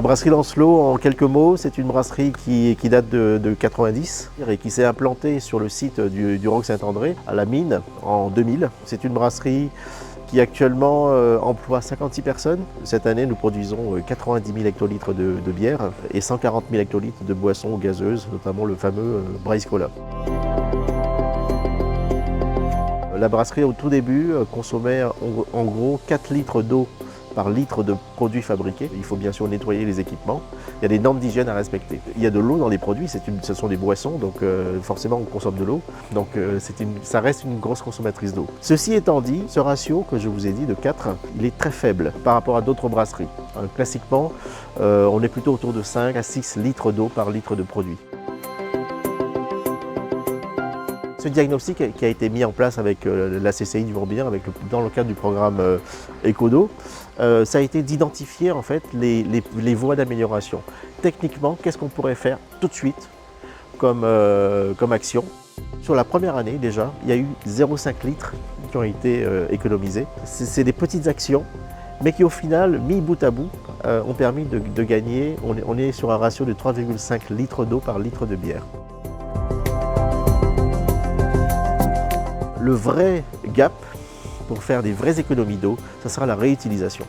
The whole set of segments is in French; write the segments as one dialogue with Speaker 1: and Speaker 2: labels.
Speaker 1: La brasserie Lancelot, en quelques mots, c'est une brasserie qui date de 90 et qui s'est implantée sur le site du Roc Saint-André, à la mine, en 2000. C'est une brasserie qui actuellement emploie 56 personnes. Cette année, nous produisons 90 000 hectolitres de bière et 140 000 hectolitres de boissons gazeuses, notamment le fameux Braise Cola. La brasserie, au tout début, consommait en gros 4 litres d'eau par litre de produits fabriqués. Il faut bien sûr nettoyer les équipements. Il y a des normes d'hygiène à respecter. Il y a de l'eau dans les produits, ce sont des boissons, donc forcément on consomme de l'eau. Donc ça reste une grosse consommatrice d'eau. Ceci étant dit, ce ratio que je vous ai dit de 4, il est très faible par rapport à d'autres brasseries. Classiquement, on est plutôt autour de 5 à 6 litres d'eau par litre de produit. Ce diagnostic qui a été mis en place avec la CCI du Morbihan, dans le cadre du programme Ecodo, ça a été d'identifier en fait les voies d'amélioration. Techniquement, qu'est-ce qu'on pourrait faire tout de suite comme action? Sur la première année déjà, il y a eu 0,5 litres qui ont été économisés. C'est des petites actions, mais qui au final, mis bout à bout, ont permis de gagner. On est sur un ratio de 3,5 litres d'eau par litre de bière. Le vrai gap pour faire des vraies économies d'eau, ça sera la réutilisation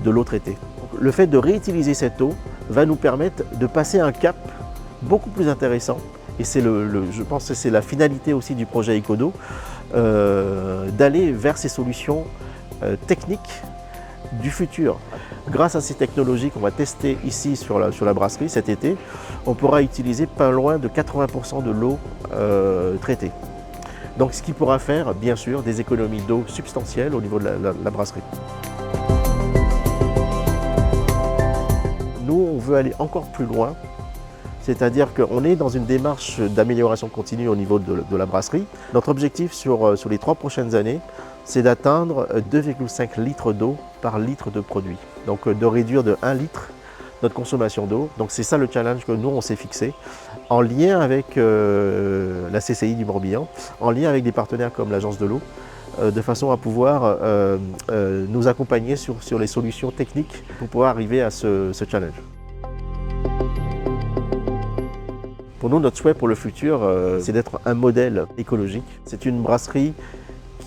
Speaker 1: de l'eau traitée. Le fait de réutiliser cette eau va nous permettre de passer un cap beaucoup plus intéressant. Et je pense que c'est la finalité aussi du projet Ecodo, d'aller vers ces solutions techniques du futur. Grâce à ces technologies qu'on va tester ici sur la brasserie cet été, on pourra utiliser pas loin de 80% de l'eau traitée. Donc ce qui pourra faire, bien sûr, des économies d'eau substantielles au niveau de la brasserie. Nous, on veut aller encore plus loin, c'est-à-dire qu'on est dans une démarche d'amélioration continue au niveau de la brasserie. Notre objectif sur les 3 prochaines années, c'est d'atteindre 2,5 litres d'eau par litre de produit. Donc de réduire de 1 litre notre consommation d'eau. Donc c'est ça le challenge que nous on s'est fixé, en lien avec la CCI du Morbihan, en lien avec des partenaires comme l'Agence de l'eau, de façon à pouvoir nous accompagner sur les solutions techniques pour pouvoir arriver à ce challenge. Pour nous, notre souhait pour le futur, c'est d'être un modèle écologique. C'est une brasserie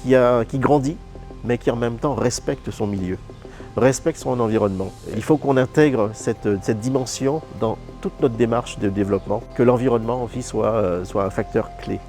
Speaker 1: qui grandit, mais qui en même temps respecte son milieu, respecte son environnement. Il faut qu'on intègre cette dimension dans toute notre démarche de développement, que l'environnement en vie soit un facteur clé.